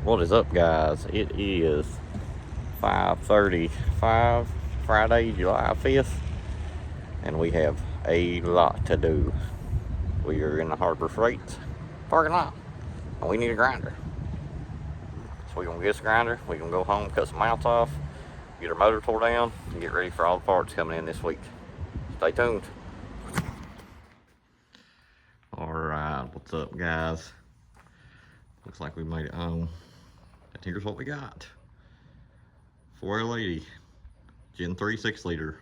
What is up, guys? It is 5:35, Friday, July 5th, and we have a lot to do. We are in the Harbor Freight parking lot, and we need a grinder. So we're gonna get us a grinder. We're gonna go home, cut some mounts off, get our motor tore down, and get ready for all the parts coming in this week. Stay tuned. Alright, what's up, guys? Looks like we made it home. And here's what we got. 4L80, Gen 3 6-liter.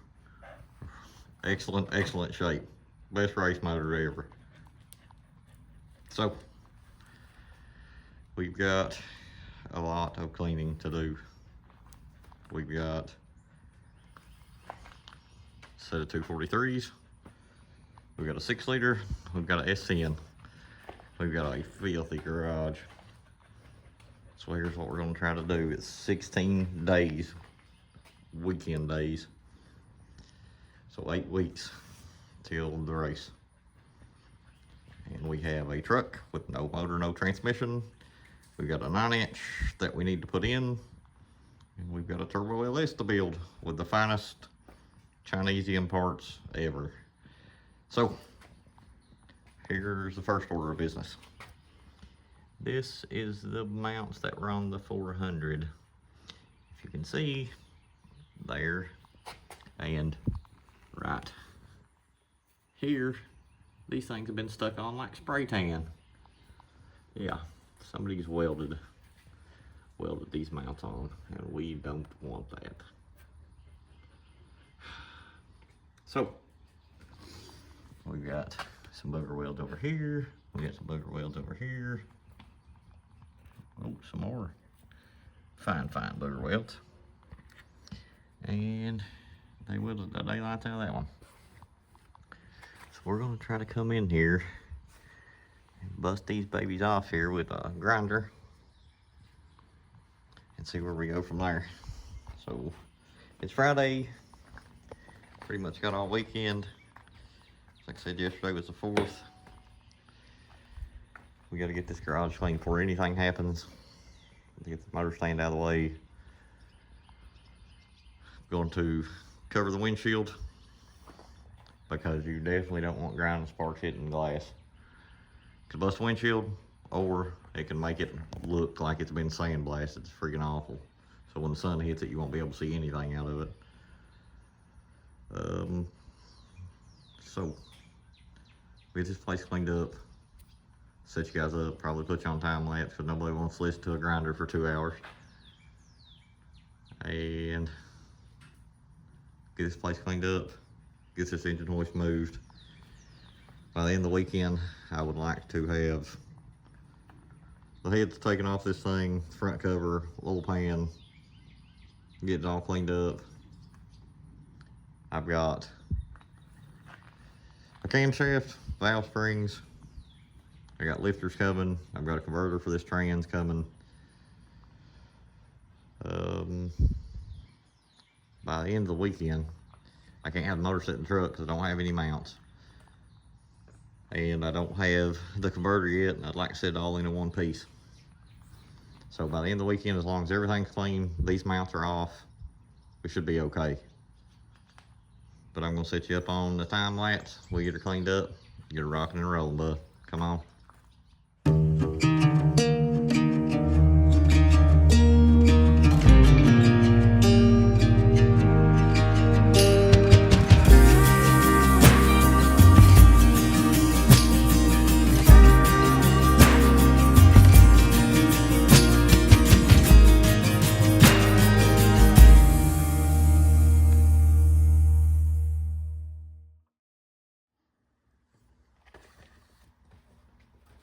Excellent shape. Best race motor ever. So, we've got a lot of cleaning to do. We've got a set of 243s. We've got a 6-liter. We've got a S10. We've got a filthy garage. So here's what we're going to try to do. It's 16 days, weekend days. So 8 weeks till the race. And we have a truck with no motor, no transmission. We've got a 9-inch that we need to put in. And we've got a turbo LS to build with the finest Chinesian parts ever. So here's the first order of business. This is the mounts that were on the 400. If you can see, there and right here, these things have been stuck on like spray tan. Yeah, somebody's welded these mounts on, and we don't want that. So, we've got some booger welds over here. We got some booger welds over here. Oh, some more fine booger welds. And they welded the daylights out of that one. So we're gonna try to come in here and bust these babies off here with a grinder and see where we go from there. So it's Friday, pretty much got all weekend. Like I said, yesterday was the 4th. We got to get this garage clean before anything happens. Get the motor stand out of the way. Going to cover the windshield because you definitely don't want grinding sparks hitting glass. It could bust the windshield, or it can make it look like it's been sandblasted. It's freaking awful. So when the sun hits it, you won't be able to see anything out of it. So we get this place cleaned up, set you guys up, probably put you on time lapse because nobody wants to listen to a grinder for 2 hours. And get this place cleaned up, get this engine hoist moved. By the end of the weekend, I would like to have the heads taken off this thing, front cover, little pan, get it all cleaned up. I've got a camshaft, valve springs, I got lifters coming, I've got a converter for this trans coming. By the end of the weekend, I can't have the motor sit in the truck because I don't have any mounts. And I don't have the converter yet, and I'd like to set it all into one piece. So by the end of the weekend, as long as everything's clean, these mounts are off, we should be okay. But I'm gonna set you up on the time lapse. We get her cleaned up, get her rocking and rolling, bud. Come on.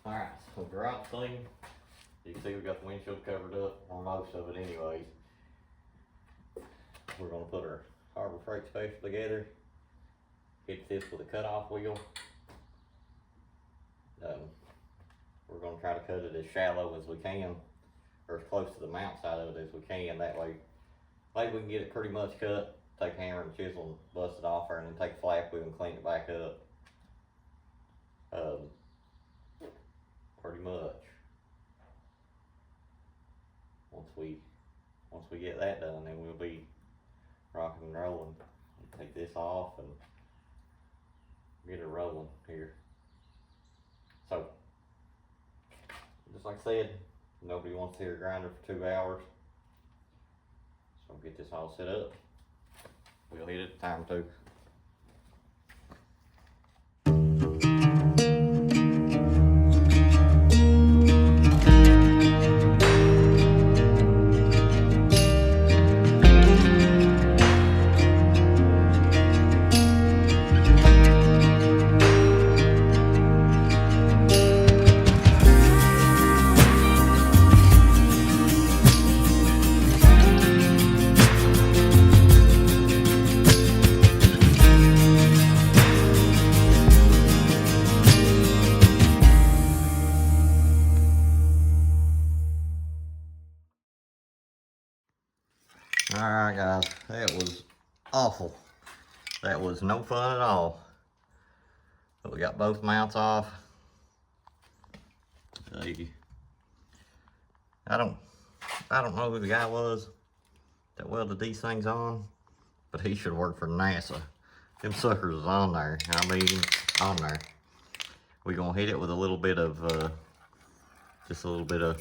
Alright, so garage clean. You can see we got the windshield covered up, or most of it anyways. We're gonna put our Harbor Freight special together. Hit this with a cutoff wheel. We're gonna try to cut it as shallow as we can, or as close to the mount side of it as we can. That way, maybe we can get it pretty much cut, take a hammer and chisel and bust it off there, and then take a flap wheel and clean it back up. Pretty much. once we get that done, then we'll be rocking and rolling. Take this off and get it rolling here. So, just like I said, nobody wants to hear a grinder for 2 hours. So get this all set up. We'll hit it at time 2. Alright guys, that was awful. That was no fun at all. But we got both mounts off. I don't know who the guy was that welded these things on, but he should work for NASA. Them suckers is on there. I mean, on there. We're gonna hit it with a little bit of, just a little bit of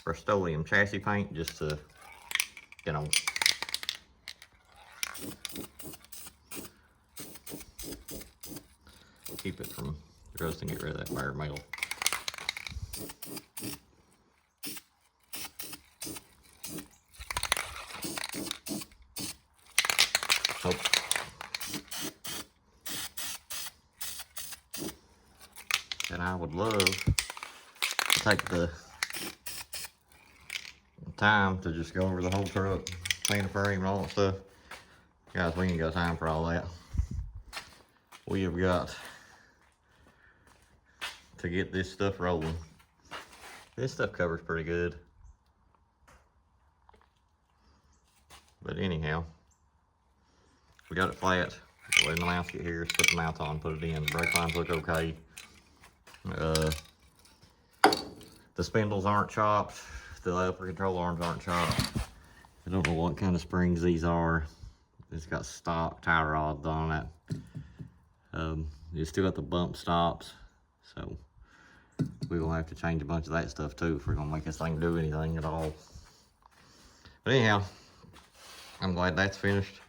Rust-Oleum chassis paint, just to, you know, keep it from rusting, get rid of that bare metal. Oh. And I would love to take the time to just go over the whole truck, clean the frame and all that stuff. Guys, we ain't got time for all that. We have got to get this stuff rolling. This stuff covers pretty good. But anyhow, we got it flat. Letting the mounts get here, put the mounts on, put it in. The brake lines look okay. The spindles aren't chopped. The upper control arms aren't chopped. I don't know what kind of springs these are. It's got stock tie rods on it. You still got the bump stops. So we're gonna have to change a bunch of that stuff too if we're gonna make this thing do anything at all. But anyhow, I'm glad that's finished.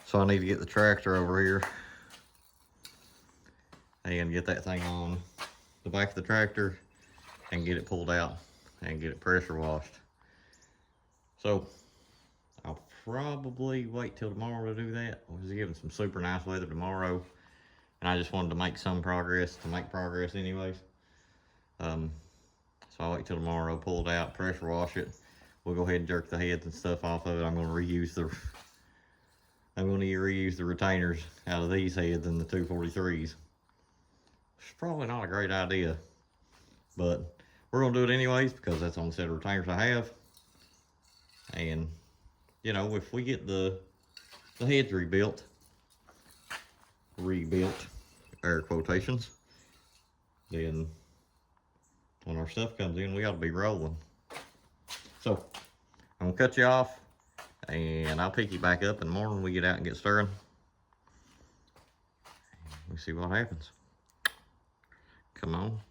So I need to get the tractor over here and get that thing on the back of the tractor and get it pulled out and get it pressure washed. So I'll probably wait till tomorrow to do that. We're giving some super nice weather tomorrow, and I just wanted to make some progress, anyways. So I'll wait till tomorrow, pull it out, pressure wash it. We'll go ahead and jerk the heads and stuff off of it. I'm going to reuse the retainers out of these heads in the 243s. It's probably not a great idea, but we're gonna do it anyways because that's on the set of retainers I have. And you know, if we get the heads rebuilt, air quotations, then when our stuff comes in, we ought to be rolling. So I'm gonna cut you off, and I'll pick you back up in the morning when we get out and get stirring. We see what happens. Come on.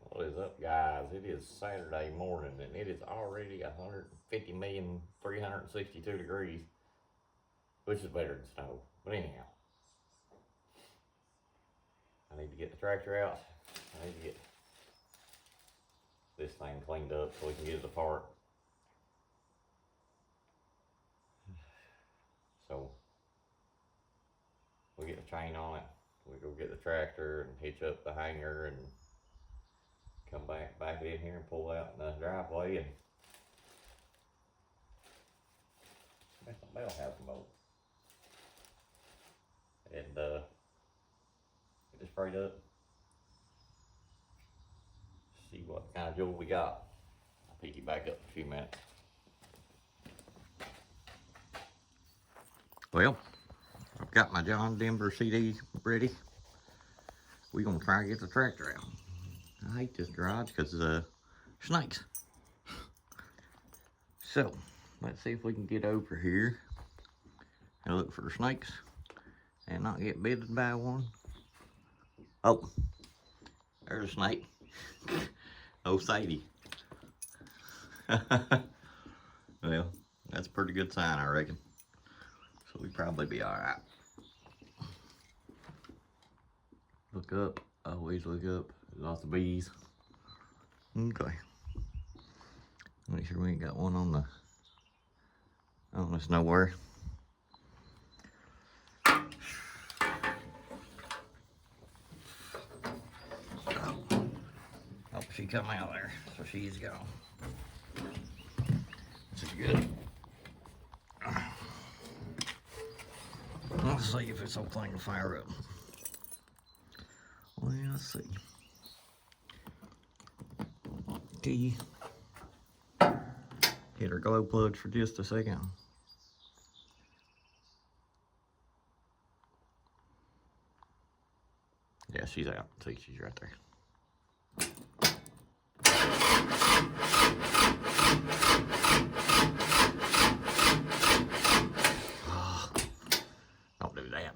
What is up, guys? It is Saturday morning, and it is already 150,362 degrees, which is better than snow. But anyhow, I need to get the tractor out. I need to get this thing cleaned up so we can get it apart. So we get the chain on it. We go get the tractor and hitch up the hanger and come back in here and pull out in the driveway and make the bell house mold. And get it sprayed up. See what kind of jolt we got. I'll pick you back up in a few minutes. Well, I've got my John Denver CD ready. We're gonna try to get the tractor out. I hate this garage because snakes. So, let's see if we can get over here and look for snakes and not get bitten by one. Oh, there's a snake. Oh, Sadie. Well, that's a pretty good sign, I reckon. So we'd probably be alright. Look up. Always look up. Lots of bees. Okay. Make sure we ain't got one on us nowhere. Oh, she come out there, so she's gone. This is good. Let's see if this whole thing will fire up. Well, let's see. Key. Hit her glow plugs for just a second. Yeah, she's out. See, she's right there. Oh, don't do that.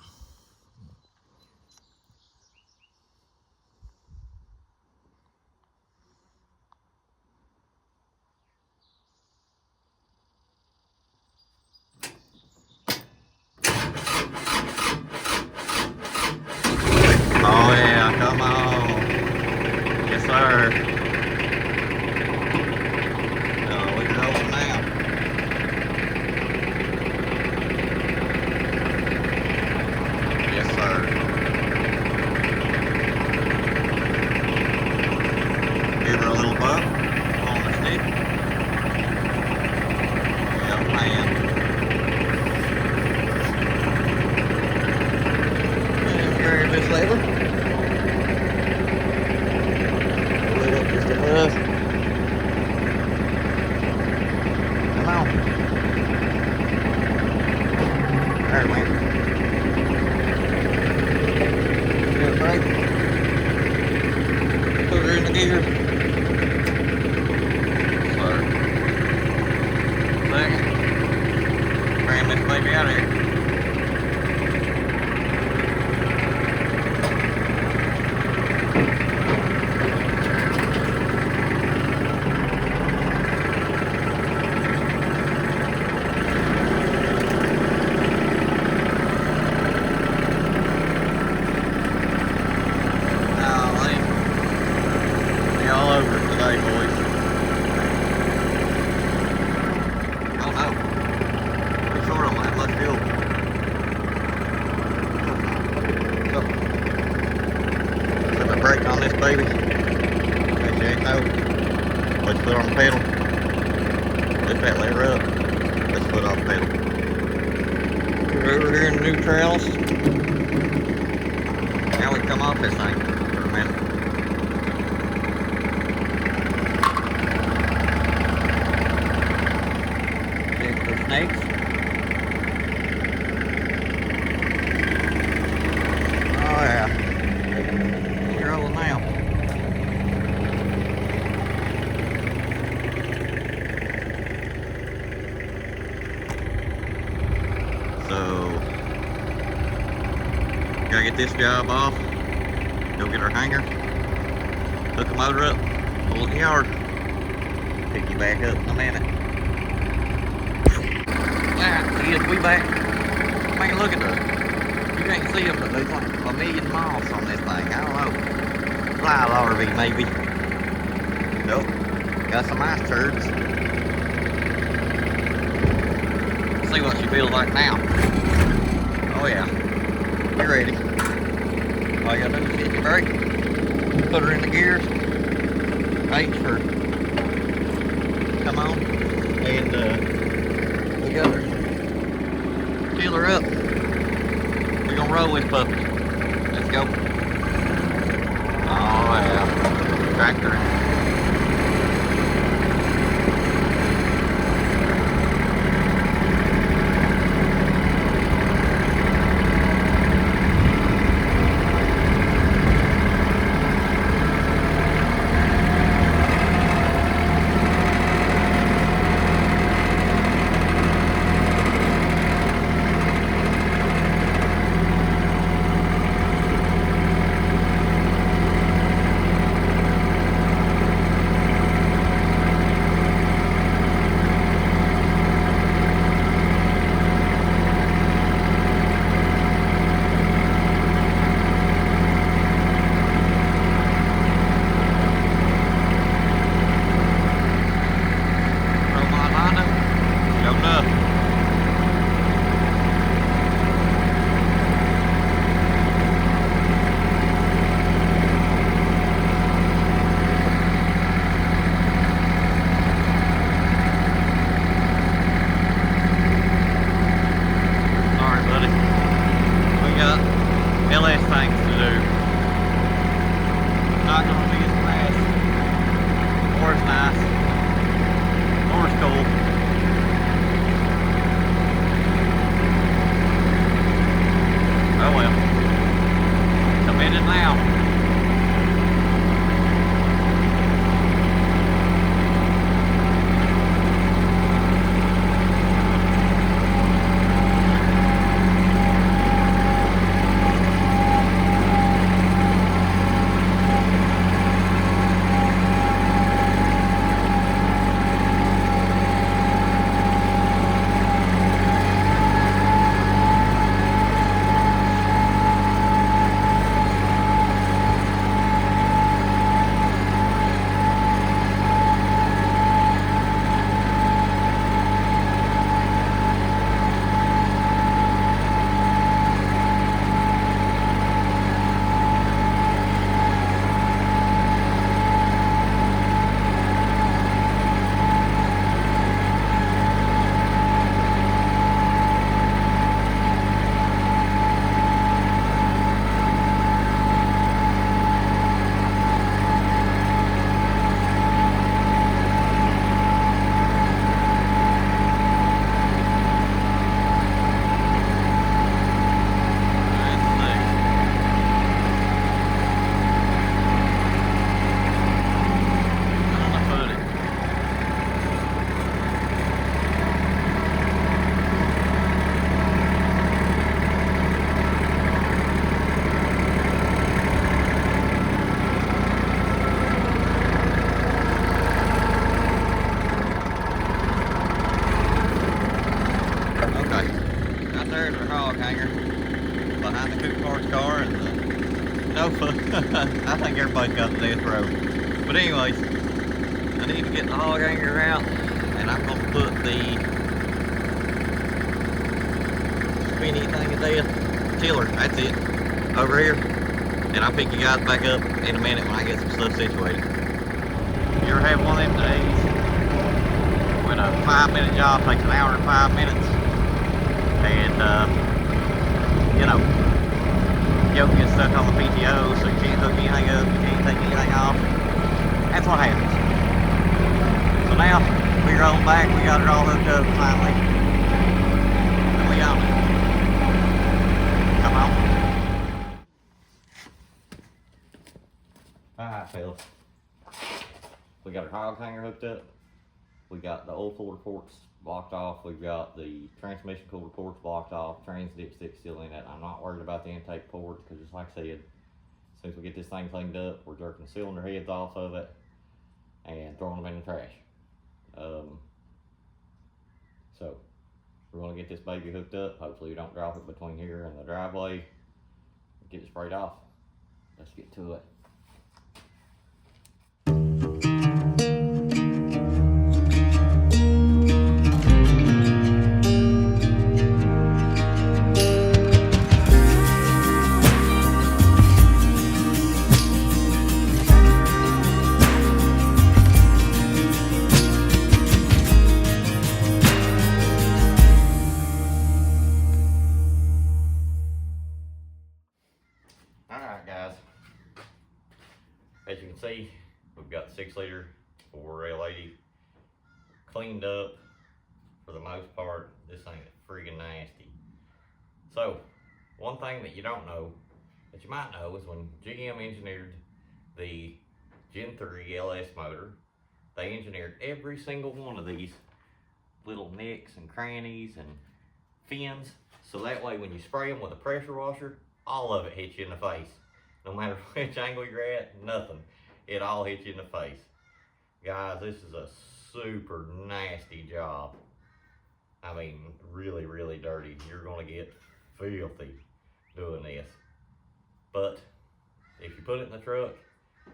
Oh yeah, come on. Yes, sir. We can roll them now. Yes, sir. Give her a little bump on the stick. Yep, man. And carry this lever. Just a little. Come on. There we went. Give it a break. Put her in the gear. Slow. Second. Cram this baby out of here. Brake on this baby. As you ain't know, let's put on the pedal. Lift that lever up. Let's put on the pedal. We're over here in the new trails. Now we come off this thing for a minute. Check for snakes. Oh yeah. Now. So, gotta get this job off, go get our hanger, hook the motor up, pull it in the yard, pick you back up in a minute. Yes, we back. Man, look at that. You can't see them, but there's like a million moths on this thing. I don't know. Fly larvae, maybe. Nope. Got some ice turds. Let's see what she feels like now. Oh yeah. You're ready. All you gotta do is hit your brake. Put her in the gears. H for come on. And we got her. Fill her up. We're gonna roll this puppy. Let's go. Oh yeah, tractor. hanger behind the Coop Parts car, and no, I think everybody's got the death row. But anyways, I need to get the hog hanger out, and I'm gonna put the spinny thing of death tiller, that's it, over here, and I'll pick you guys back up in a minute when I get some stuff situated. You ever have one of them days when a 5-minute job takes an hour and 5 minutes, and you know, yoke gets stuck on the PTO, so you can't hook anything up, you can't take anything off? That's what happens. So now we're rolling back, we got it all hooked up finally, and we on it. Come on. Alright, fellas, we got our hog hanger hooked up. We got the old cooler ports blocked off. We've got the transmission cooler ports blocked off. Trans dipstick still in it. I'm not worried about the intake port because, just like I said, as soon as we get this thing cleaned up, we're jerking the cylinder heads off of it and throwing them in the trash. So we're gonna get this baby hooked up. Hopefully we don't drop it between here and the driveway. Get it sprayed off. Let's get to it. Alright guys, as you can see, we've got the 6-liter 4L80 cleaned up for the most part. This thing is friggin' nasty. So, one thing that you don't know, that you might know, is when GM engineered the Gen 3 LS motor, they engineered every single one of these little nicks and crannies and fins, so that way when you spray them with a pressure washer, all of it hits you in the face. No matter which angle you're at, nothing. It all hits you in the face. Guys, this is a super nasty job. I mean, really, really dirty. You're gonna get filthy doing this. But if you put it in the truck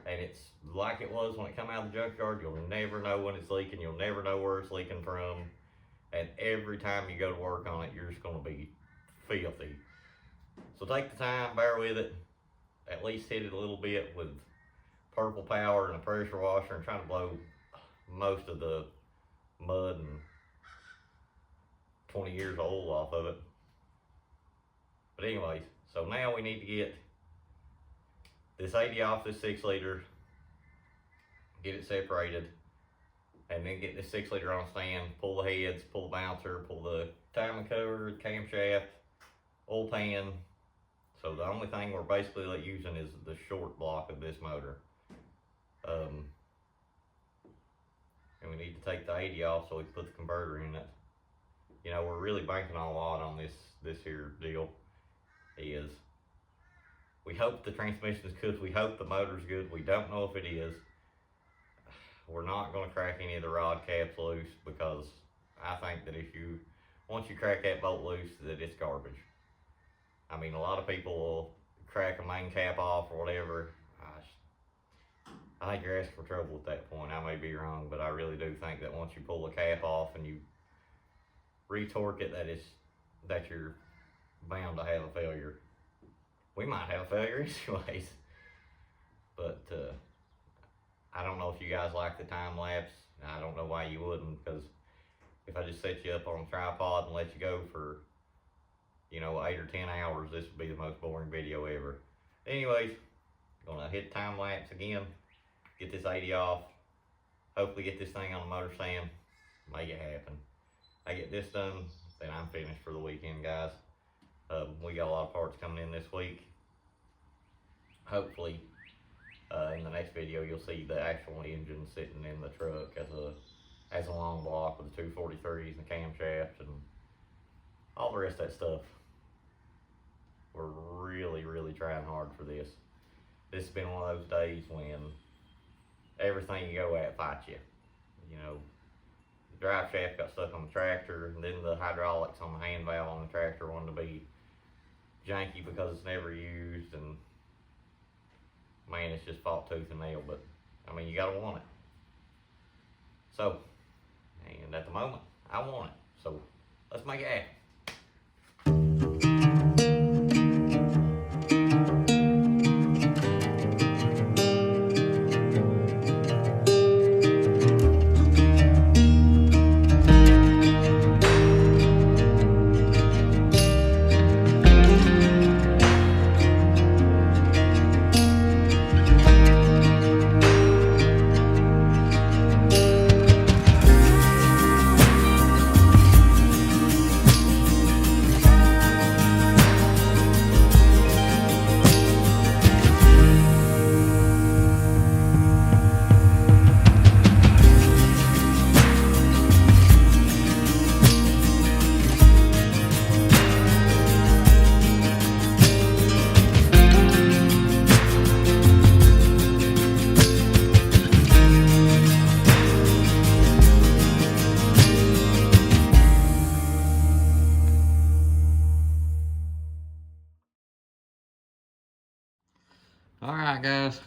and it's like it was when it come out of the junkyard, you'll never know when it's leaking. You'll never know where it's leaking from. And every time you go to work on it, you're just gonna be filthy. So take the time, bear with it, at least hit it a little bit with purple power and a pressure washer and try to blow most of the mud and 20 years old off of it. But anyways, so now we need to get this 80 off this 6-liter, get it separated, and then get this 6-liter on a stand, pull the heads, pull the bouncer, pull the timing cover, camshaft, oil pan. So the only thing we're basically using is the short block of this motor. And we need to take the 80 off so we can put the converter in it. You know, we're really banking a lot on this here deal. Is we hope the transmission is good, we hope the motor's good, we don't know if it is. We're not going to crack any of the rod caps loose, because I think that once you crack that bolt loose, that it's garbage. I mean, a lot of people will crack a main cap off or whatever. I think you're asking for trouble at that point. I may be wrong, but I really do think that once you pull the cap off and you retorque it, that you're bound to have a failure. We might have a failure anyways. But I don't know if you guys like the time lapse. I don't know why you wouldn't, because if I just set you up on a tripod and let you go for, 8 or 10 hours, this would be the most boring video ever. Anyways, gonna hit time lapse again, get this 80 off, hopefully get this thing on the motor stand, make it happen. I get this done, then I'm finished for the weekend, guys. We got a lot of parts coming in this week. Hopefully, in the next video, you'll see the actual engine sitting in the truck as a long block with the 243s and the camshaft and all the rest of that stuff. We're really, really trying hard for this. This has been one of those days when everything you go at fights you. The drive shaft got stuck on the tractor, and then the hydraulics on the hand valve on the tractor wanted to be janky because it's never used, and man, it's just fought tooth and nail. But I mean, you gotta want it. So, and at the moment, I want it. So let's make it happen. Alright guys,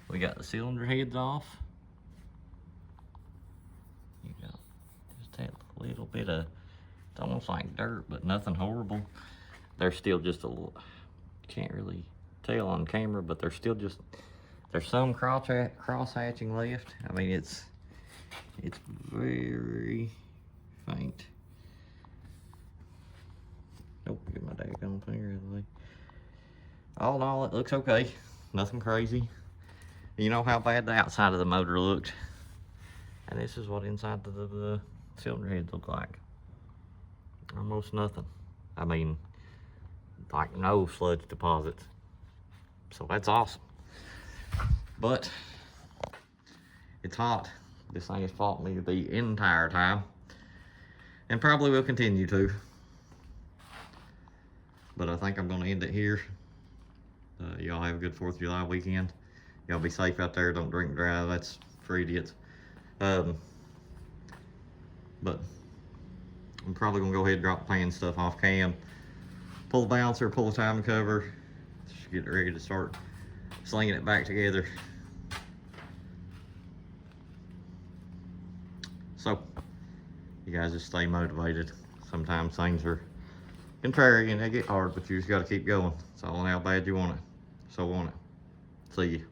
we got the cylinder heads off. You got just that little bit of, it's almost like dirt, but nothing horrible. They're still just a little, can't really tell on camera, but they're still just, there's some cross hatching left. I mean, it's very faint. Nope, get my daggone finger out of the way. All in all, it looks okay. Nothing crazy. You know how bad the outside of the motor looked. And this is what inside the cylinder heads look like. Almost nothing. I mean, like no sludge deposits. So that's awesome. But it's hot. This thing has fought me the entire time. And probably will continue to. But I think I'm going to end it here. Y'all have a good 4th of July weekend. Y'all be safe out there. Don't drink and drive. That's for idiots. But I'm probably going to go ahead and drop the pan stuff off cam. Pull the bouncer, pull the timing cover. Just get ready to start slinging it back together. So, you guys just stay motivated. Sometimes things are contrary and they get hard, but you just got to keep going. It's all in how bad you want it. So want it. See you.